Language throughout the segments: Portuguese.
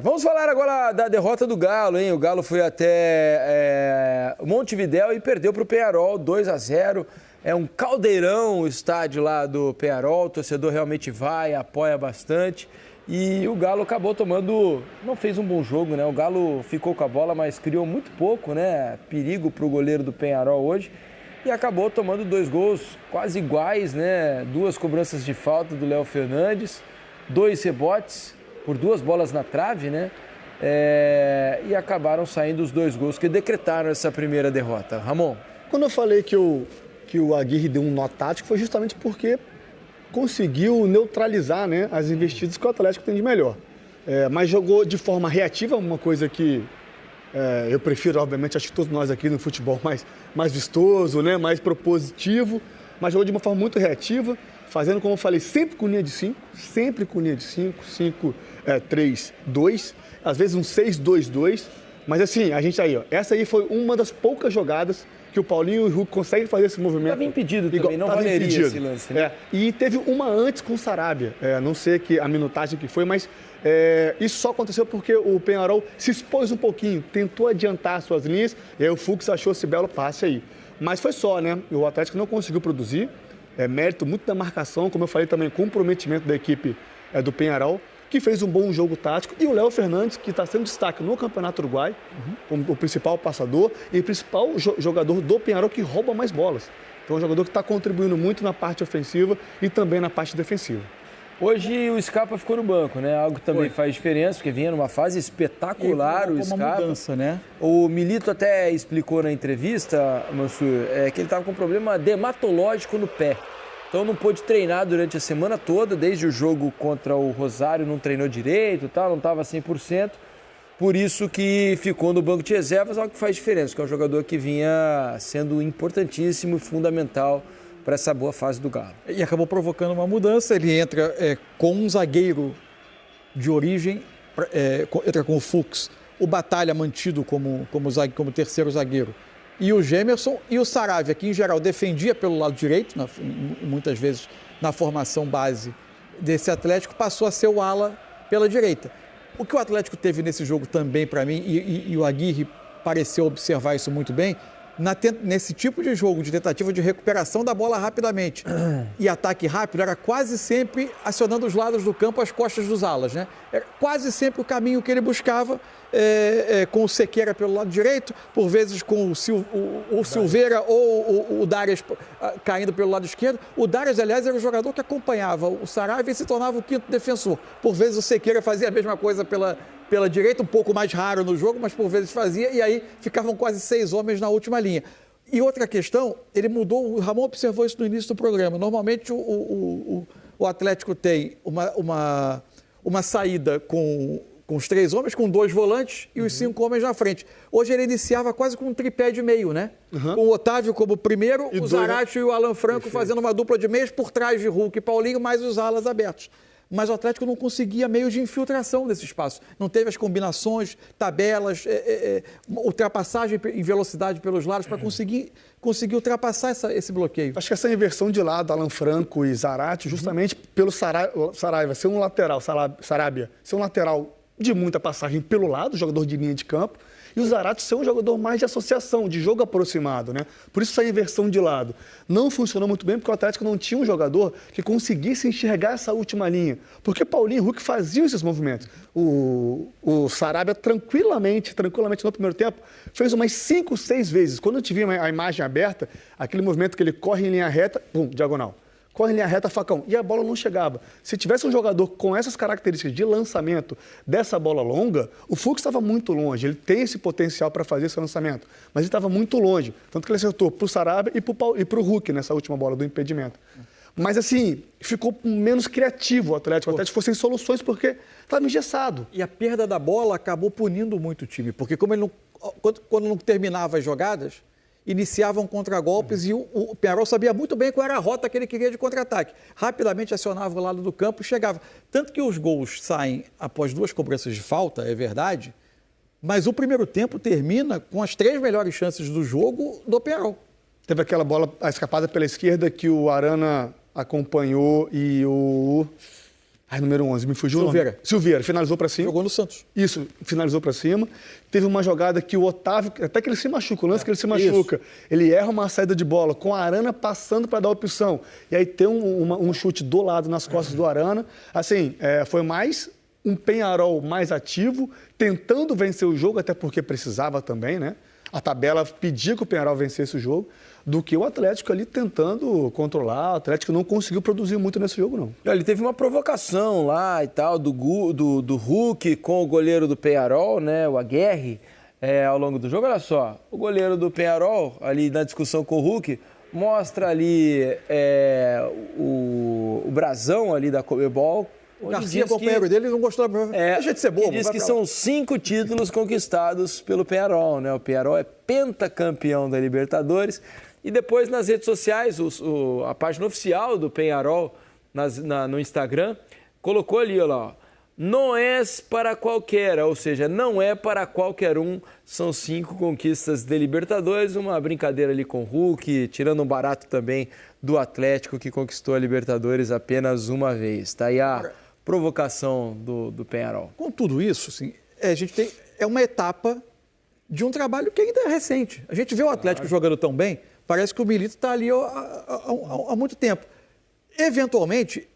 Vamos falar agora da derrota do Galo, hein? O Galo foi até Montevidéu e perdeu para o Peñarol 2-0. É um caldeirão o estádio lá do Peñarol, o torcedor realmente vai, apoia bastante. E o Galo acabou tomando, não fez um bom jogo, né? O Galo ficou com a bola, mas criou muito pouco, né? Perigo para o goleiro do Peñarol hoje. E acabou tomando 2 gols quase iguais, né? 2 cobranças de falta do Léo Fernandes, 2 rebotes por 2 bolas na trave, né? E acabaram saindo os 2 gols que decretaram essa primeira derrota. Ramon? Quando eu falei que o Aguirre deu um nó tático, foi justamente porque conseguiu neutralizar, né, as investidas que o Atlético tem de melhor. Mas jogou de forma reativa, uma coisa que eu prefiro, obviamente, acho que todos nós aqui no futebol mais vistoso, né, mais propositivo, mas jogou de uma forma muito reativa, fazendo, como eu falei, sempre com linha de 5, 5-3-2, às vezes um 6-2-2, mas assim, a gente aí, ó, essa aí foi uma das poucas jogadas que o Paulinho e o Hulk conseguem fazer esse movimento. Estava impedido também, não valeria esse lance, né? E teve uma antes com o Sarabia, não sei a minutagem que foi, mas isso só aconteceu porque o Peñarol se expôs um pouquinho, tentou adiantar suas linhas, e aí o Fux achou esse belo passe aí. Mas foi só, né? O Atlético não conseguiu produzir, mérito muito da marcação, como eu falei também, comprometimento da equipe do Peñarol, que fez um bom jogo tático, e o Léo Fernandes, que está sendo destaque no Campeonato Uruguai, como o principal passador e o principal jogador do Peñarol que rouba mais bolas. Então é um jogador que está contribuindo muito na parte ofensiva e também na parte defensiva. Hoje o Scarpa ficou no banco, né? Algo que também faz diferença, porque vinha numa fase espetacular o Scarpa. Uma mudança, né? O Milito até explicou na entrevista, Mansur, que ele estava com um problema dermatológico no pé. Então não pôde treinar durante a semana toda, desde o jogo contra o Rosário não treinou direito, não estava 100%. Por isso que ficou no banco de reservas, algo que faz diferença, que é um jogador que vinha sendo importantíssimo e fundamental para essa boa fase do Galo. E acabou provocando uma mudança, ele entra com um zagueiro de origem, entra com o Fux, o Batalha mantido como terceiro zagueiro, e o Gemerson e o Saravia, que em geral defendia pelo lado direito, muitas vezes na formação base desse Atlético, passou a ser o ala pela direita. O que o Atlético teve nesse jogo também, para mim, e o Aguirre pareceu observar isso muito bem, nesse tipo de jogo, de tentativa de recuperação da bola rapidamente e ataque rápido, era quase sempre acionando os lados do campo, as costas dos alas, né? Era quase sempre o caminho que ele buscava, com o Sequeira pelo lado direito, por vezes com o Silveira ou o Darius caindo pelo lado esquerdo. O Darius, aliás, era o jogador que acompanhava o Saravia e se tornava o quinto defensor. Por vezes o Sequeira fazia a mesma coisa pela direita, um pouco mais raro no jogo, mas por vezes fazia, e aí ficavam quase 6 homens na última linha. E outra questão, ele mudou, o Ramon observou isso no início do programa, normalmente o Atlético tem uma saída com os 3 homens, com 2 volantes e os 5 homens na frente. Hoje ele iniciava quase com um tripé de meio, né? Com o Otávio como primeiro, o Zarate e o Alan Franco fazendo uma dupla de meios por trás de Hulk e Paulinho, mais os alas abertos. Mas o Atlético não conseguia meio de infiltração nesse espaço. Não teve as combinações, tabelas, ultrapassagem em velocidade pelos lados para conseguir ultrapassar esse bloqueio. Acho que essa inversão de lado, Alan Franco e Zarate, justamente pelo Saraiva ser um lateral, Sarabia ser um lateral de muita passagem pelo lado, jogador de linha de campo, e o Zarate ser um jogador mais de associação, de jogo aproximado, né? Por isso essa inversão de lado. Não funcionou muito bem porque o Atlético não tinha um jogador que conseguisse enxergar essa última linha. Porque Paulinho e Hulk faziam esses movimentos. O Sarabia tranquilamente no primeiro tempo, fez umas 5, 6 vezes. Quando eu te vi a imagem aberta, aquele movimento que ele corre em linha reta, diagonal. Corre em linha reta, facão, e a bola não chegava. Se tivesse um jogador com essas características de lançamento dessa bola longa, o Fux estava muito longe, ele tem esse potencial para fazer esse lançamento, mas ele estava muito longe, tanto que ele acertou para o Sarabia e para o Hulk nessa última bola do impedimento. Mas assim, ficou menos criativo o Atlético ficou sem soluções porque estava engessado. E a perda da bola acabou punindo muito o time, porque quando não terminava as jogadas, iniciavam contragolpes e o Peñarol sabia muito bem qual era a rota que ele queria de contra-ataque. Rapidamente acionava o lado do campo e chegava. Tanto que os gols saem após 2 cobranças de falta, é verdade, mas o primeiro tempo termina com as 3 melhores chances do jogo do Peñarol. Teve aquela bola, a escapada pela esquerda que o Arana acompanhou e o Ai, número 11, me fugiu Silveira. o nome. Silveira, finalizou para cima. Jogou no Santos. Isso, finalizou para cima. Teve uma jogada que o Otávio, até que ele se machuca, o lance que ele se machuca. Ele erra uma saída de bola com a Arana passando para dar opção. E aí tem um chute do lado nas costas do Arana. Assim, foi mais um Peñarol mais ativo, tentando vencer o jogo, até porque precisava também, né? A tabela pedia que o Peñarol vencesse o jogo, do que o Atlético ali tentando controlar. O Atlético não conseguiu produzir muito nesse jogo, não. Ele teve uma provocação lá e tal, do Hulk com o goleiro do Peñarol, né, o Aguerre, ao longo do jogo. Olha só, o goleiro do Peñarol, ali na discussão com o Hulk, mostra ali o brasão ali da Conmebol. O Garcia, companheiro dele, não gostou. Deixa de ser bobo. Diz que são 5 títulos conquistados pelo Peñarol, né? O Peñarol é pentacampeão da Libertadores. E depois nas redes sociais, a página oficial do Peñarol no Instagram colocou ali, olha lá, não é para qualquer, ou seja, não é para qualquer um. São 5 conquistas de Libertadores, uma brincadeira ali com o Hulk, tirando um barato também do Atlético, que conquistou a Libertadores apenas uma vez. Tá aí a provocação do Peñarol. Com tudo isso, assim, a gente tem uma etapa de um trabalho que ainda é recente. A gente vê o Atlético jogando tão bem, parece que o Milito está ali há muito tempo. Eventualmente,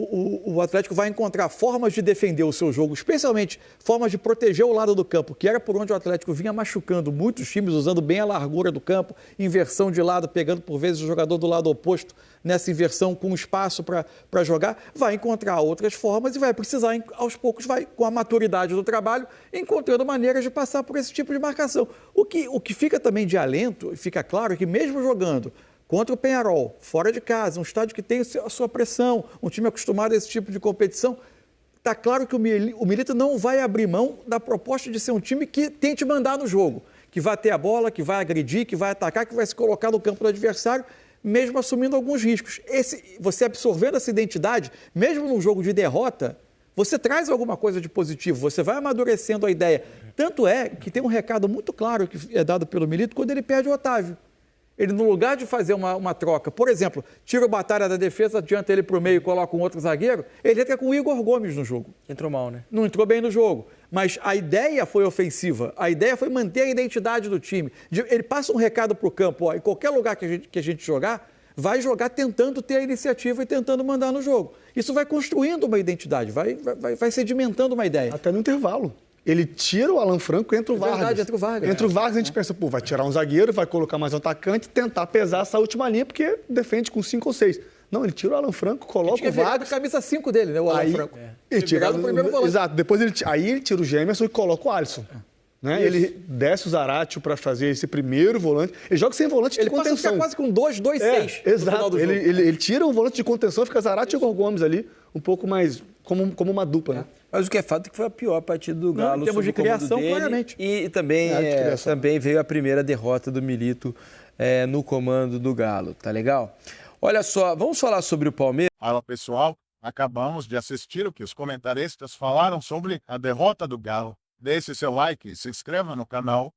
o Atlético vai encontrar formas de defender o seu jogo, especialmente formas de proteger o lado do campo, que era por onde o Atlético vinha machucando muitos times, usando bem a largura do campo, inversão de lado, pegando por vezes o jogador do lado oposto nessa inversão com espaço para jogar, vai encontrar outras formas e vai precisar, aos poucos, vai, com a maturidade do trabalho, encontrando maneiras de passar por esse tipo de marcação. O que fica também de alento, fica claro que mesmo jogando contra o Peñarol, fora de casa, um estádio que tem a sua pressão, um time acostumado a esse tipo de competição, está claro que o Milito não vai abrir mão da proposta de ser um time que tente mandar no jogo, que vai ter a bola, que vai agredir, que vai atacar, que vai se colocar no campo do adversário, mesmo assumindo alguns riscos. Você absorvendo essa identidade, mesmo num jogo de derrota, você traz alguma coisa de positivo, você vai amadurecendo a ideia. Tanto é que tem um recado muito claro que é dado pelo Milito quando ele perde o Otávio. Ele, no lugar de fazer uma troca, por exemplo, tira o Batalha da defesa, adianta ele para o meio e coloca um outro zagueiro, ele entra com o Igor Gomes no jogo. Entrou mal, né? Não entrou bem no jogo, mas a ideia foi ofensiva, a ideia foi manter a identidade do time. Ele passa um recado para o campo, ó, em qualquer lugar que a gente jogar, vai jogar tentando ter a iniciativa e tentando mandar no jogo. Isso vai construindo uma identidade, vai sedimentando uma ideia. Até no intervalo. Ele tira o Alan Franco e entra o Vargas. Verdade, entra o Vargas. Entra o Vargas, a gente pensa, vai tirar um zagueiro, vai colocar mais um atacante, tentar pesar essa última linha, porque defende com 5 ou 6. Não, ele tira o Alan Franco, coloca o Vargas. A camisa 5 dele, né, o Alan Franco. Ele tira o primeiro volante. Exato, depois ele tira o Gemerson e coloca o Alisson. Né? Ele desce o Zaratio para fazer esse primeiro volante. Ele joga sem volante de contenção. Ele passa a ficar quase com 2-2-6. Exato. Ele tira o volante de contenção, fica Zaratio e Igor Gomes ali, um pouco mais como uma dupla, né? Mas o que é fato é que foi a pior partida do Galo. Em termos de criação, claramente. E também veio a primeira derrota do Milito no comando do Galo, tá legal? Olha só, vamos falar sobre o Palmeiras. Fala pessoal, acabamos de assistir o que os comentaristas falaram sobre a derrota do Galo. Deixe seu like e se inscreva no canal.